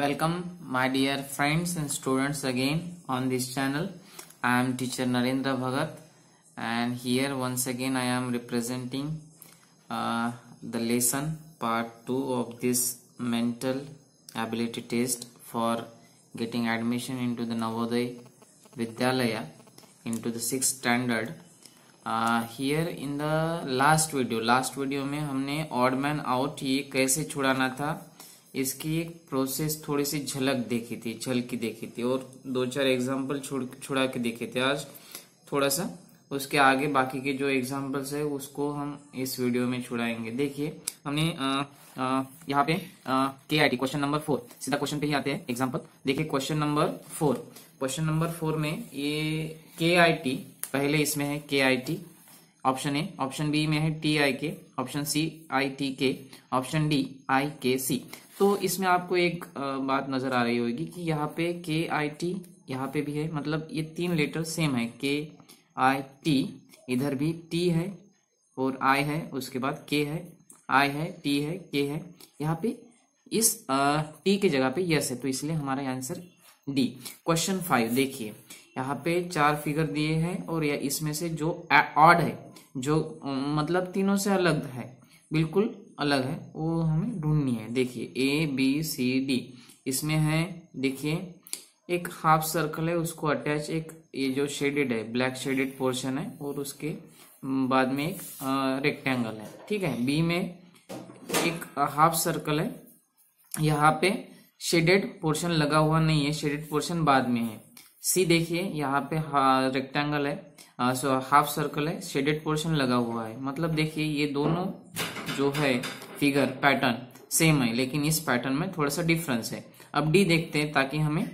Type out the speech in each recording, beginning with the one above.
Welcome, my dear friends and students, again on this channel. I am teacher Narendra Bhagat, and here once again I am representing the lesson part 2 of this mental ability test for getting admission into the Navodaya Vidyalaya into the 6th standard. Here in the last video में हमने odd man out ये कैसे छुड़ाना था इसकी एक process थोड़ी सी झलकी देखी थी और 2-4 एग्जाम्पल छुड़ा के देखे थे। आज थोड़ा सा उसके आगे बाकी के जो एग्जाम्पल्स है उसको हम इस वीडियो में छुड़ाएंगे। देखिए हमने यहाँ पे KIT क्वेश्चन नंबर 4, सीधा क्वेश्चन पे ही आते हैं एग्जाम्पल। देखिए क्वेश्चन नंबर 4 में ये KIT पहले इसमें है KIT, option A, option B में है TIK, option C ITK, option D IKC। तो इसमें आपको एक बात नजर आ रही होगी कि यहाँ पे KIT यहाँ पे भी है, मतलब ये 3 लेटर सेम है। KIT इधर भी T है और I है, उसके बाद K है, I है, T है, K है। यहाँ पे इस T के जगह पे यस है, तो इसलिए हमारा आंसर डी। क्वेश्चन 5 देखिए, यहाँ पे 4 फिगर दिए हैं और या इसमें से जो ऑड है, जो मतलब तीनों से अलग है, बिल्कुल अलग है, वो हमें ढूंढनी है। देखिए ABCD इसमें है, देखिए एक हाफ सर्कल है, उसको अटैच एक ये जो शेडेड है, ब्लैक शेडेड पोर्शन है और उसके बाद में एक रेक्टेंगल है, ठीक है। बी में एक हाफ सर्कल है, यहाँ पे शेडेड पोर्शन लगा हुआ नहीं है, शेडेड पोर्शन बाद में है। सी देखिए यहाँ पे रेक्टेंगल है, हाफ सर्कल है, शेडेड पोर्शन लगा हुआ है। मतलब देखिए ये दोनों जो है फिगर पैटर्न सेम है, लेकिन इस पैटर्न में थोड़ा सा डिफरेंस है। अब डी देखते हैं ताकि हमें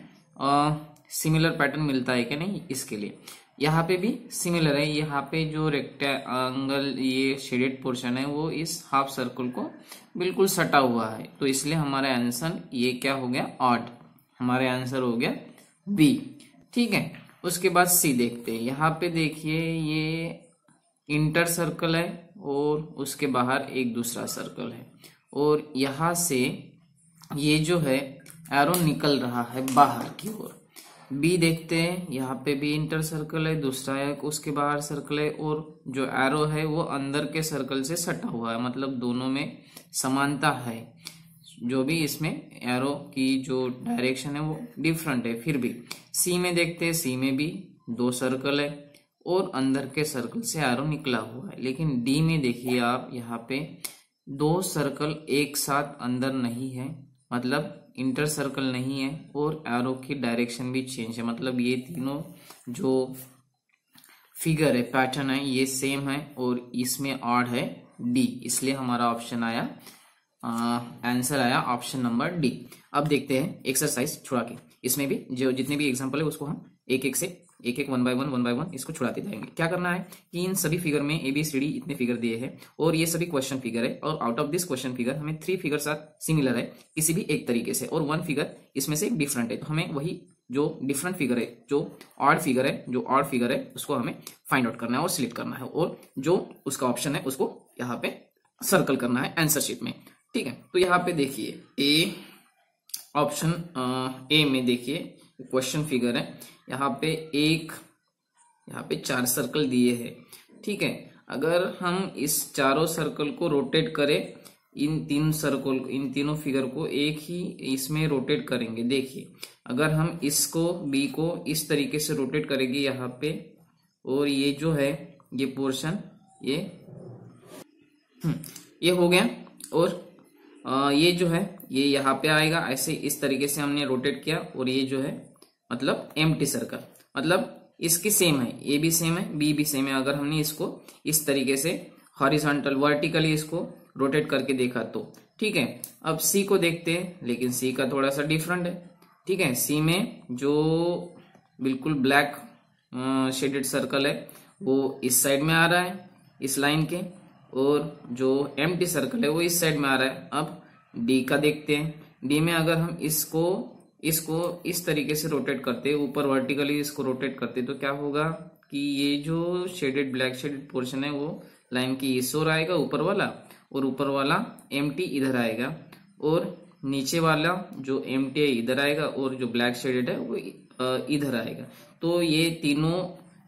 सिमिलर पैटर्न मिलता है कि नहीं, इसके लिए यहाँ पे भी सिमिलर है। यहाँ पे जो रेक्टेंगल ये शेडेड पोर्शन है वो इस हाफ सर्कल को बिल्कुल सटा हुआ है, तो इसलिए हमारा आंसर ये क्या हो गया, ऑड। हमारा आंसर हो गया बी, ठीक है। उसके बाद सी देखते हैं। यहाँ पे देखिए ये इंटर सर्कल है और उसके बाहर एक दूसरा सर्कल है और यहाँ से ये जो है एरो निकल रहा है बाहर की ओर। बी देखते हैं, यहाँ पे भी इंटर सर्कल है, दूसरा एक उसके बाहर सर्कल है और जो एरो है वो अंदर के सर्कल से सटा हुआ है, मतलब दोनों में समानता है। जो भी इसमें एरो की जो डायरेक्शन है वो डिफरेंट है, फिर भी। सी में देखते हैं, सी में भी 2 सर्कल है और अंदर के सर्कल से एरो निकला हुआ है। लेकिन डी में देखिए आप, यहाँ पे 2 सर्कल एक साथ अंदर नहीं है, मतलब इंटर सर्कल नहीं है और एरो की डायरेक्शन भी चेंज है, मतलब ये तीनों जो फिगर है, पैटर्न है, ये सेम है और इसमें ऑड है डी, इसलिए हमारा ऑप्शन आया, आंसर आया ऑप्शन नंबर डी। अब देखते हैं एक्सरसाइज छुड़ा के। इसमें भी जो जितने भी एग्जांपल है उसको हम एक एक 1 बाय 1 इसको छुड़ाते जाएंगे। क्या करना है कि इन सभी फिगर में ABCD इतने फिगर दिए हैं और ये सभी क्वेश्चन फिगर है, और out of this question figure हमें 3 फिगर साथ सिमिलर है किसी भी एक तरीके से और 1 फिगर इसमें से डिफरेंट है। तो हमें वही जो डिफरेंट फिगर है, जो ऑड फिगर है उसको हमें फाइंड आउट करना है और सिलेक्ट करना है, और जो उसका ऑप्शन है उसको यहाँ पे सर्कल करना है आंसर शीट में, ठीक है। तो यहाँ पे देखिए ऑप्शन ए में देखिए क्वेश्चन फिगर है, यहाँ पे 4 सर्कल दिए हैं, ठीक है। अगर हम इस चारों सर्कल को रोटेट करें, इन तीनों फिगर को एक ही इसमें रोटेट करेंगे। देखिए अगर हम इसको बी को इस तरीके से रोटेट करेंगे यहाँ पे, और ये जो है ये पोर्शन ये हो गया, और ये जो है ये यहाँ पे आएगा, ऐसे इस तरीके से हमने रोटेट किया, और ये जो है मतलब एम्प्टी सर्कल, मतलब इसकी सेम है, ए भी सेम है, बी भी सेम है। अगर हमने इसको इस तरीके से हॉरिजॉन्टल वर्टिकली इसको रोटेट करके देखा तो, ठीक है। अब सी को देखते हैं, लेकिन सी का थोड़ा सा डिफरेंट है, ठीक है। सी में जो बिल्कुल ब्लैक शेडेड सर्कल है वो इस साइड में आ रहा है इस लाइन के, और जो एम्प्टी सर्कल है वो इस साइड में आ रहा है। अब डी का देखते हैं। डी में अगर हम इसको इस तरीके से रोटेट करते, ऊपर वर्टिकली इसको रोटेट करते, तो क्या होगा कि ये जो ब्लैक शेडेड पोर्शन है वो लाइन की इस ओर आएगा ऊपर वाला, और ऊपर वाला एम्प्टी इधर आएगा, और नीचे वाला जो एम्प्टी है इधर आएगा और जो ब्लैक शेडेड है वो इधर आएगा। तो ये तीनों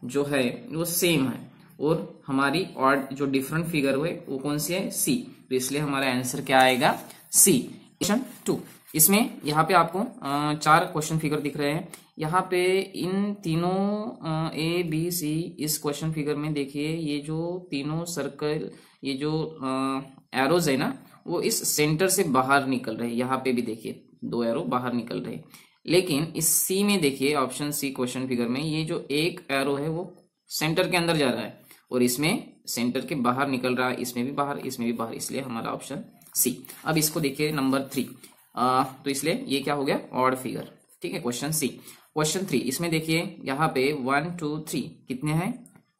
जो है वो सेम है और हमारी ऑड जो डिफरेंट फिगर हुए वो कौन सी है, सी। तो इसलिए हमारा आंसर क्या आएगा, सी। क्वेश्चन 2, इसमें यहाँ पे आपको 4 क्वेश्चन फिगर दिख रहे हैं। यहाँ पे इन तीनों ए बी सी, इस क्वेश्चन फिगर में देखिए ये जो तीनों सर्कल, ये जो एरोज है ना वो इस सेंटर से बाहर निकल रहे हैं। यहाँ पे भी देखिए 2 एरो बाहर निकल रहे हैं। लेकिन इस सी में देखिए, ऑप्शन सी क्वेश्चन फिगर में ये जो एक एरो है वो सेंटर के अंदर जा रहा है और इसमें सेंटर के बाहर निकल रहा है, इसमें भी बाहर, इसमें भी बाहर, इसलिए हमारा ऑप्शन सी। अब इसको देखिए नंबर 3, तो इसलिए ये क्या हो गया, ऑड फिगर। ठीक है, क्वेश्चन सी। क्वेश्चन 3, इसमें देखिए यहाँ पे 1 2 3 कितने हैं,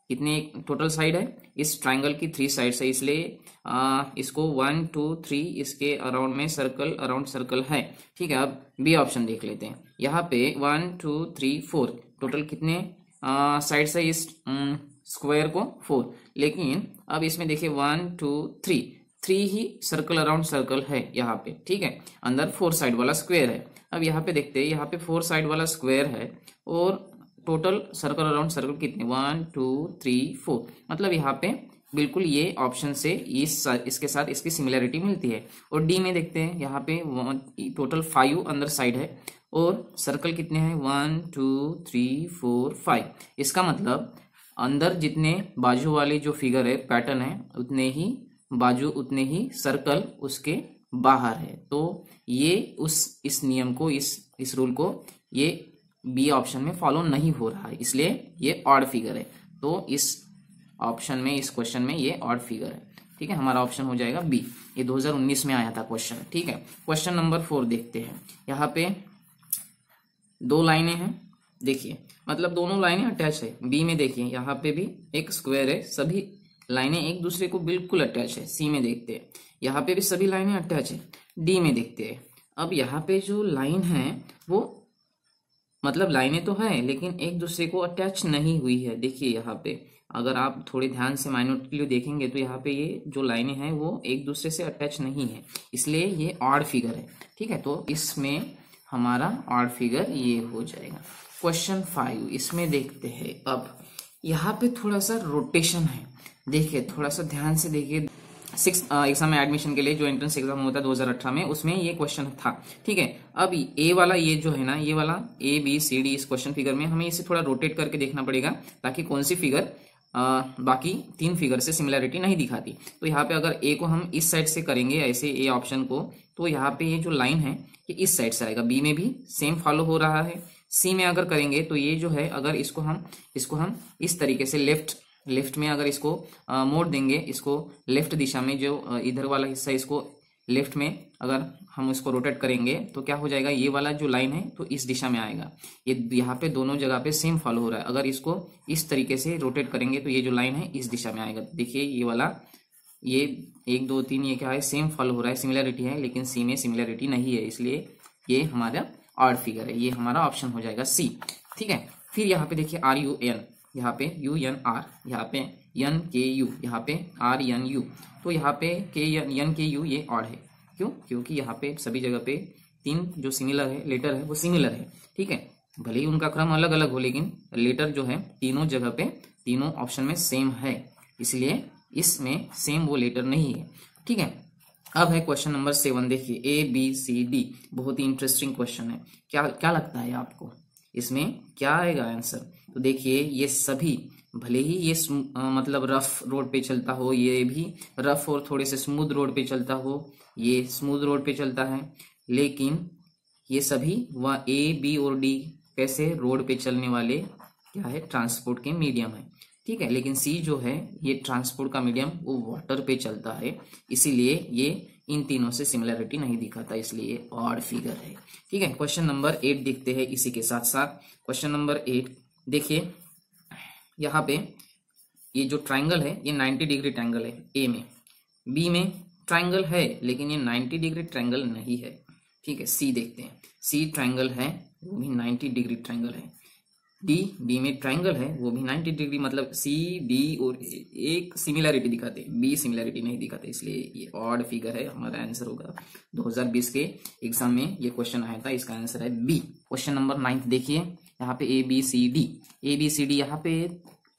कितने टोटल साइड है, इस ट्राइंगल की 3 साइड्स है, इसलिए इसको 1 2 3 इसके अराउंड में सर्कल, अराउंड सर्कल है। ठीक है, अब बी ऑप्शन देख लेते हैं। यहाँ पे 1 2 3 4 टोटल कितने साइड्स है इस स्क्वायर को, 4। लेकिन अब इसमें देखिए 1 2 3 ही सर्कल अराउंड सर्कल है यहाँ पे। ठीक है, अंदर 4 साइड वाला स्क्वायर है। अब यहाँ पे देखते हैं, यहाँ पे 4 साइड वाला स्क्वायर है और टोटल सर्कल अराउंड सर्कल कितने, 1 2 3 4। मतलब यहाँ पे बिल्कुल ये ऑप्शन से इसके साथ इसकी सिमिलरिटी मिलती है। और डी में देखते हैं, यहाँ पे टोटल 5 अंदर साइड है और सर्कल कितने हैं, 1 2 3 4 5। इसका मतलब अंदर जितने बाजू वाले जो फिगर है, पैटर्न है, उतने ही बाजू, उतने ही सर्कल उसके बाहर है। तो ये इस नियम को, इस रूल को ये बी ऑप्शन में फॉलो नहीं हो रहा है, इसलिए ये ऑड फिगर है। तो इस ऑप्शन में, इस क्वेश्चन में ये ऑड फिगर है। ठीक है, हमारा ऑप्शन हो जाएगा बी। ये 2019 में आया था क्वेश्चन। ठीक है, क्वेश्चन नंबर 4 देखते हैं। यहाँ पे 2 लाइनें हैं, देखिए मतलब दोनों लाइनें अटैच है। बी में देखिए यहाँ पे भी एक स्क्वायर है, सभी लाइनें एक दूसरे को बिल्कुल अटैच है। सी में देखते हैं, यहाँ पे भी सभी लाइनें अटैच है। डी में देखते हैं, अब यहाँ पे जो लाइन है वो मतलब लाइनें तो है लेकिन एक दूसरे को अटैच नहीं हुई है। देखिए यहाँ पे अगर आप थोड़े ध्यान से माइन्यूटली देखेंगे तो यहाँ पे ये जो लाइनें हैं वो एक दूसरे से अटैच नहीं है, इसलिए ये ऑड फिगर है। ठीक है, तो इसमें हमारा ऑड फिगर ये हो जाएगा। क्वेश्चन 5, इसमें देखते हैं। अब यहाँ पे थोड़ा सा रोटेशन है, देखिए थोड़ा सा ध्यान से देखिए। 6 एग्जाम में एडमिशन के लिए जो एंट्रेंस एग्जाम होता है 2018 में, उसमें ये क्वेश्चन था। ठीक है, अब ए वाला ये जो है ना, ये वाला ए बी सी डी, इस क्वेश्चन फिगर में हमें इसे थोड़ा रोटेट करके देखना पड़ेगा ताकि कौन सी फिगर बाकी 3 फिगर से सिमिलरिटी नहीं दिखाती। तो यहाँ पे अगर ए को हम इस साइड से करेंगे ऐसे, ए ऑप्शन को, तो यहाँ पे ये जो लाइन है ये इस साइड से आएगा। बी में भी सेम फॉलो हो रहा है। सी में अगर करेंगे तो ये जो है, अगर इसको हम इस तरीके से लेफ्ट में अगर इसको मोड़ देंगे, इसको लेफ्ट दिशा में, जो इधर वाला हिस्सा इसको लेफ्ट में अगर हम इसको रोटेट करेंगे तो क्या हो जाएगा, ये वाला जो लाइन है तो इस दिशा में आएगा। ये यहाँ पे दोनों जगह पे सेम फॉलो हो रहा है। अगर इसको इस तरीके से रोटेट करेंगे तो ये जो लाइन है इस दिशा में आएगा। देखिए ये वाला, ये 1 2 3 ये क्या है, सेम फॉलो हो रहा है, सिमिलरिटी है। लेकिन सी में सिमिलरिटी नहीं है, इसलिए ये हमारा ऑड फिगर है। ये हमारा ऑप्शन हो जाएगा सी। ठीक है, फिर यहाँ पे देखिए आर यू एन, यहाँ पे यू एन आर, यहाँ पे एन के यू, यहाँ पे आर एन यू। तो यहाँ पे के एन के यू ये ऑड है। क्यों? क्योंकि यहाँ पे सभी जगह पे 3 जो सिमिलर है लेटर है वो सिमिलर है। ठीक है, भले ही उनका क्रम अलग अलग हो लेकिन लेटर जो है तीनों जगह पे, तीनों ऑप्शन में सेम है, इसलिए इसमें सेम वो लेटर नहीं है। ठीक है, अब है क्वेश्चन नंबर 7। देखिए ए बी सी डी, बहुत ही इंटरेस्टिंग क्वेश्चन है। क्या लगता है आपको इसमें क्या आएगा आंसर? तो देखिए ये सभी, भले ही ये मतलब रफ रोड पे चलता हो, ये भी रफ और थोड़े से स्मूथ रोड पे चलता हो, ये स्मूथ रोड पे चलता है, लेकिन ये सभी वह ए बी और डी कैसे रोड पे चलने वाले क्या है, ट्रांसपोर्ट के मीडियम है। ठीक है, लेकिन सी जो है ये ट्रांसपोर्ट का मीडियम वो वाटर पे चलता है, इसीलिए ये इन तीनों से सिमिलरिटी नहीं दिखाता, इसलिए ऑड फिगर है। ठीक है, क्वेश्चन नंबर 8 देखते हैं इसी के साथ साथ। क्वेश्चन नंबर 8 देखिए, यहाँ पे ये जो ट्राइंगल है ये 90 डिग्री ट्राइंगल है ए में। बी में ट्राइंगल है लेकिन ये 90 डिग्री ट्राइंगल नहीं है। ठीक है, सी देखते हैं, सी ट्राइंगल है, वो भी 90 डिग्री ट्राइंगल है। डी में ट्राइंगल है वो भी 90 डिग्री, मतलब सी डी और एक सिमिलरिटी दिखाते हैं, बी सिमिलरिटी नहीं दिखाते, इसलिए ये ऑड फिगर है। हमारा आंसर होगा 2020 के एग्जाम में ये क्वेश्चन आया था, इसका आंसर है बी। क्वेश्चन नंबर 9 देखिए, यहाँ पे ए बी सी डी, यहाँ पे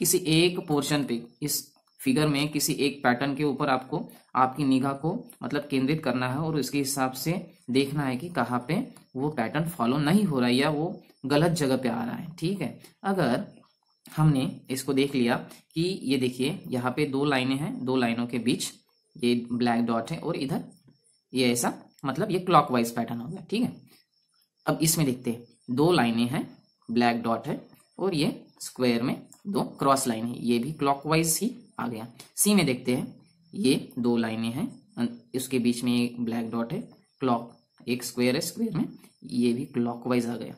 किसी एक पोर्शन पे, इस फिगर में किसी एक पैटर्न के ऊपर आपको आपकी निगाह को मतलब केंद्रित करना है और उसके हिसाब से देखना है कि कहाँ पे वो पैटर्न फॉलो नहीं हो रहा है या वो गलत जगह पे आ रहा है। ठीक है, अगर हमने इसको देख लिया कि ये देखिए यहाँ पे 2 लाइनें हैं, 2 लाइनों के बीच ये ब्लैक डॉट है और इधर ये ऐसा, मतलब ये क्लॉकवाइज पैटर्न हो गया। ठीक है, अब इसमें देखते हैं 2 लाइनें हैं, ब्लैक डॉट है और ये स्क्वायर में 2 क्रॉस लाइन है, ये भी क्लॉकवाइज ही आ गया। सी में देखते हैं, ये 2 लाइनें हैं, इसके बीच में एक ब्लैक डॉट है, क्लॉक एक स्क्वायर है, स्क्वायर में ये भी क्लॉकवाइज आ गया।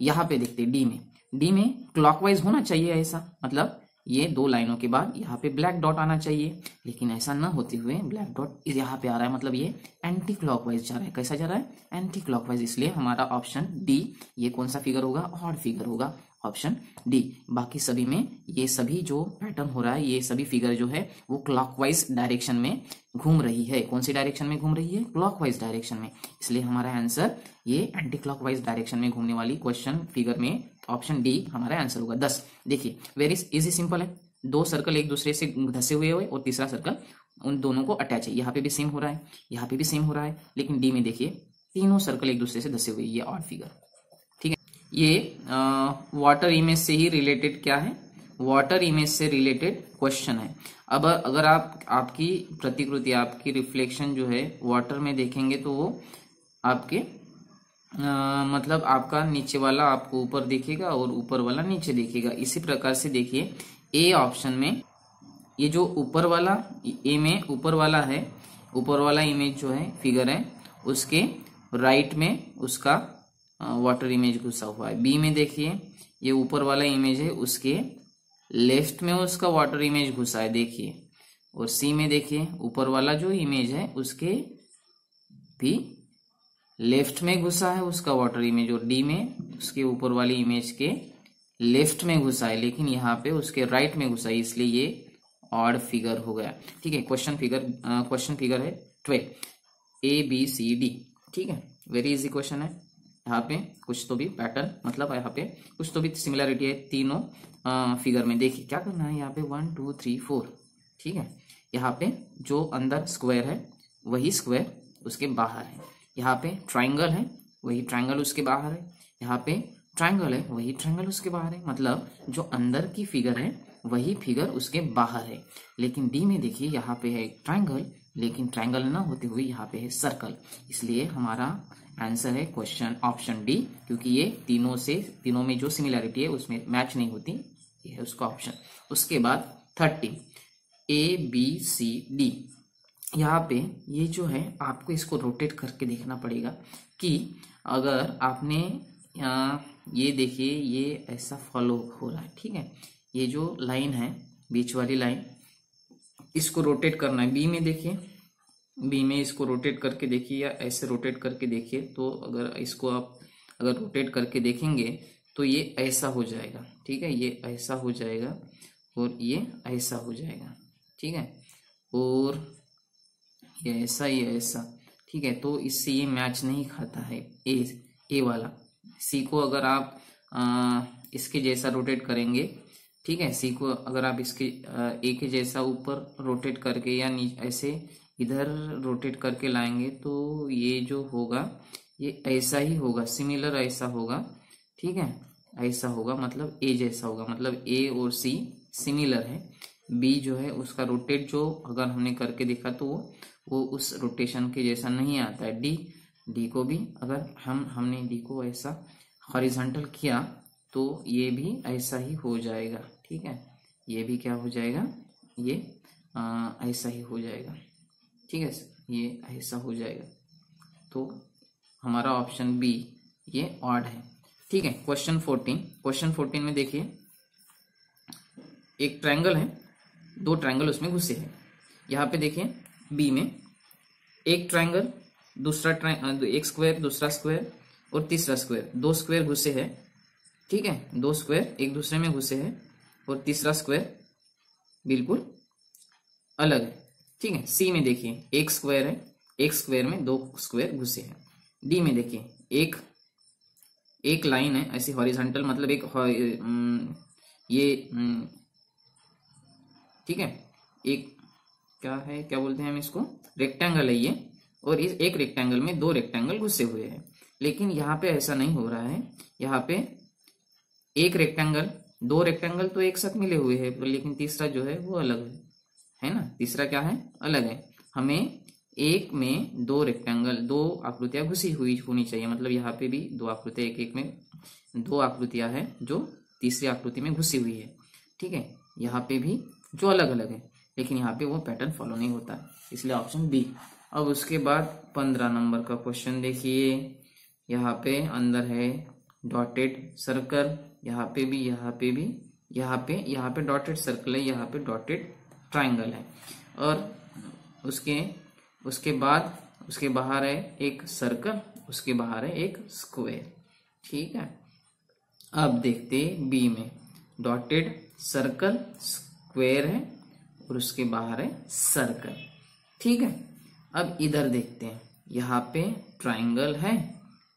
यहाँ पे देखते हैं डी में क्लॉकवाइज होना चाहिए ऐसा, मतलब ये 2 लाइनों के बाद यहाँ पे ब्लैक डॉट आना चाहिए, लेकिन ऐसा ना होते हुए ब्लैक डॉट यहाँ पे आ रहा है, मतलब ये एंटी क्लॉकवाइज जा रहा है। कैसा जा रहा है? Anti clockwise. इसलिए हमारा ऑप्शन डी, ये कौन सा फिगर होगा? ऑड फिगर होगा, ऑप्शन डी। बाकी सभी में ये सभी जो पैटर्न हो रहा है, ये सभी फिगर जो है वो क्लॉकवाइज डायरेक्शन में घूम रही है। कौन सी डायरेक्शन में घूम रही है? क्लॉकवाइज डायरेक्शन में। इसलिए हमारा आंसर ये एंटी क्लॉकवाइज डायरेक्शन में घूमने वाली क्वेश्चन फिगर में ऑप्शन डी हमारा आंसर होगा। 10 देखिए, वेरी इजी सिंपल है, 2 सर्कल एक दूसरे से धसे हुए और तीसरा सर्कल उन दोनों को अटैच है। यहाँ पे भी सेम हो रहा है, यहाँ पे भी सेम हो रहा है, लेकिन डी में देखिए तीनों सर्कल एक दूसरे से धसे हुए, ये ऑड फिगर। ठीक है, ये वाटर इमेज से ही रिलेटेड क्या है? वाटर इमेज से रिलेटेड क्वेश्चन है। अब अगर आप आपकी प्रतिकृति, आपकी रिफ्लेक्शन जो है वाटर में देखेंगे तो वो आपके मतलब आपका नीचे वाला आपको ऊपर दिखेगा और ऊपर वाला नीचे दिखेगा। इसी प्रकार से देखिए ए ऑप्शन में ये जो ऊपर वाला, ए में ऊपर वाला है, ऊपर वाला इमेज जो है फिगर है, उसके राइट में उसका वाटर इमेज घुसा हुआ है। बी में देखिए ये ऊपर वाला इमेज है, उसके लेफ्ट में उसका वाटर इमेज घुसा है, देखिए। और सी में देखिए ऊपर वाला जो इमेज है उसके भी लेफ्ट में घुसा है उसका वाटर इमेज, और डी में उसके ऊपर वाली इमेज के लेफ्ट में घुसा है, लेकिन यहाँ पे उसके राइट में घुसा है, इसलिए ये ऑड फिगर हो गया। ठीक है, क्वेश्चन फिगर है 12, ए बी सी डी। ठीक है, वेरी इजी क्वेश्चन है। यहाँ पे कुछ तो भी पैटर्न, मतलब यहाँ पे कुछ तो भी सिमिलरिटी है तीनों फिगर में। देखिए क्या करना है, यहाँ पे 1 2 3 4। ठीक है, यहाँ पे जो अंदर स्क्वायर है वही स्क्वायर उसके बाहर है, यहाँ पे ट्राइंगल है वही ट्राइंगल उसके बाहर है, यहाँ पे ट्राइंगल है वही ट्राइंगल उसके बाहर है, मतलब जो अंदर की फिगर है वही फिगर उसके बाहर है। लेकिन डी में देखिए यहाँ पे है ट्राइंगल, लेकिन ट्राइंगल ना होते हुए यहाँ पे है सर्कल, इसलिए हमारा आंसर है क्वेश्चन ऑप्शन डी, क्योंकि ये तीनों में जो सिमिलरिटी है उसमें मैच नहीं होती, ये है उसका ऑप्शन। उसके बाद 30, ए बी सी डी। यहाँ पे ये जो है आपको इसको रोटेट करके देखना पड़ेगा कि अगर आपने ये देखिए ये ऐसा फॉलो हो रहा है। ठीक है, ये जो लाइन है बीच वाली लाइन, इसको रोटेट करना है। बी में देखिए, बी में इसको रोटेट करके देखिए या ऐसे रोटेट करके देखिए, तो अगर इसको आप अगर रोटेट करके देखेंगे तो ये ऐसा हो जाएगा। ठीक है, ये ऐसा हो जाएगा और ये ऐसा हो जाएगा। ठीक है, और ये ऐसा, ये ऐसा। ठीक है, तो इससे ये मैच नहीं खाता है ए वाला। सी को अगर आप इसके जैसा रोटेट करेंगे, ठीक है, सी को अगर आप इसके ए के जैसा ऊपर रोटेट करके या ऐसे इधर रोटेट करके लाएंगे तो ये जो होगा ये ऐसा ही होगा, सिमिलर ऐसा होगा। ठीक है, ऐसा होगा, मतलब ए जैसा होगा, मतलब ए और सी सिमिलर है। बी जो है उसका रोटेट जो अगर हमने करके देखा तो वो उस रोटेशन के जैसा नहीं आता है। डी को भी अगर हमने डी को ऐसा हॉरिजॉन्टल किया तो ये भी ऐसा ही हो जाएगा। ठीक है, ये भी क्या हो जाएगा, ये ऐसा ही हो जाएगा। ठीक है, ये ऐसा हो जाएगा, तो हमारा ऑप्शन बी ये ऑड है। ठीक है, क्वेश्चन 14 में देखिए एक ट्रायंगल है, 2 ट्रायंगल उसमें घुसे हैं। यहाँ पे देखिए बी में एक ट्रायंगल, दूसरा एक स्क्वायर, दूसरा स्क्वायर और तीसरा स्क्वायर, 2 स्क्वायर घुसे हैं। ठीक है, दो स्क्वायर एक दूसरे में घुसे हैं और तीसरा स्क्वायर बिल्कुल अलग है। ठीक है, सी में देखिए एक स्क्वायर है, एक स्क्वायर में दो स्क्वायर घुसे हैं। डी में देखिए एक लाइन है ऐसी हॉरिजॉन्टल, मतलब ठीक है, एक क्या बोलते हैं हम इसको, रेक्टेंगल है ये, और इस एक रेक्टेंगल में दो रेक्टेंगल घुसे हुए हैं। लेकिन यहाँ पे ऐसा नहीं हो रहा है, यहाँ पे एक रेक्टेंगल, दो रेक्टेंगल तो एक साथ मिले हुए हैं, लेकिन तीसरा जो है वो अलग है ना, तीसरा क्या है, अलग है। हमें एक में दो रेक्टेंगल, दो आकृतियां घुसी हुई होनी चाहिए, मतलब यहाँ पे भी दो आकृतियां, एक में दो आकृतियां हैं जो तीसरी आकृति में घुसी हुई है। ठीक है, यहाँ पे भी जो अलग अलग है, लेकिन यहाँ पे वो पैटर्न फॉलो नहीं होता, इसलिए ऑप्शन बी। अब उसके बाद 15 नंबर का क्वेश्चन देखिए, यहाँ पे अंदर है डॉटेड सर्कल, यहाँ पे भी, यहाँ पे भी, यहाँ पे डॉटेड सर्कल है, यहाँ पे डॉटेड ट्राइंगल है, और उसके बाद उसके बाहर है एक सर्कल, उसके बाहर है एक स्क्वायर। ठीक है, अब देखते बी में, डॉटेड सर्कल, स्क्वायर है और उसके बाहर है सर्कल। ठीक है, अब इधर देखते हैं, यहाँ पे ट्राइंगल है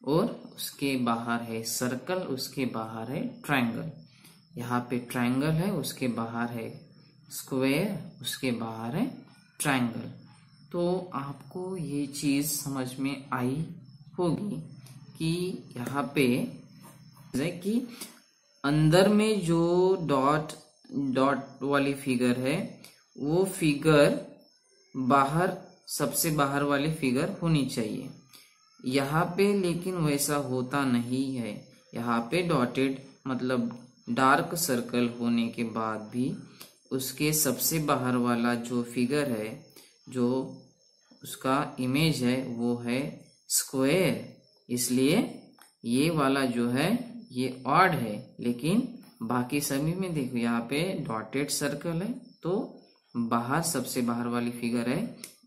और उसके बाहर है सर्कल, उसके बाहर है ट्राइंगल। यहाँ पे ट्राइंगल है, उसके बाहर है स्क्वायर, उसके बाहर है ट्राइंगल। तो आपको ये चीज समझ में आई होगी कि यहाँ पे कि अंदर में जो डॉट वाली फिगर है वो फिगर बाहर, सबसे बाहर वाली फिगर होनी चाहिए। यहाँ पे लेकिन वैसा होता नहीं है, यहाँ पे डॉटेड मतलब डार्क सर्कल होने के बाद भी उसके सबसे बाहर वाला जो फिगर है, जो उसका इमेज है वो है स्क्वायर, इसलिए ये वाला जो है ये ऑड है। लेकिन बाकी सभी में देखो, यहाँ पे डॉटेड सर्कल है तो बाहर सबसे बाहर वाली फिगर है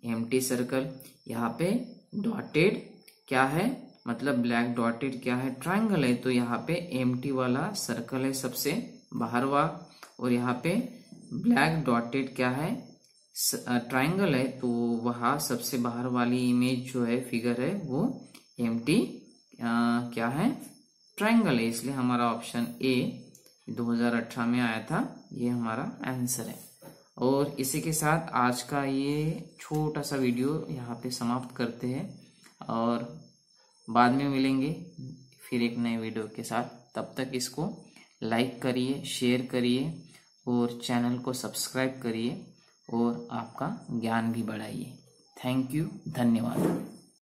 एम्प्टी सर्कल, यहाँ पे डॉटेड क्या है, मतलब ब्लैक डॉटेड क्या है, ट्राइंगल है, तो यहाँ पे एम्प्टी वाला सर्कल है सबसे बाहर वाला, और यहाँ पे ब्लैक डॉटेड क्या है, ट्राइंगल है, तो वहां सबसे बाहर वाली इमेज जो है, फिगर है, वो एम्प्टी क्या है, ट्राइंगल है। इसलिए हमारा ऑप्शन ए 2018 में आया था, ये हमारा आंसर है। और इसी के साथ आज का ये छोटा सा वीडियो यहाँ पे समाप्त करते हैं, और बाद में मिलेंगे फिर एक नए वीडियो के साथ। तब तक इसको लाइक करिए, शेयर करिए और चैनल को सब्सक्राइब करिए और आपका ज्ञान भी बढ़ाइए। थैंक यू, धन्यवाद।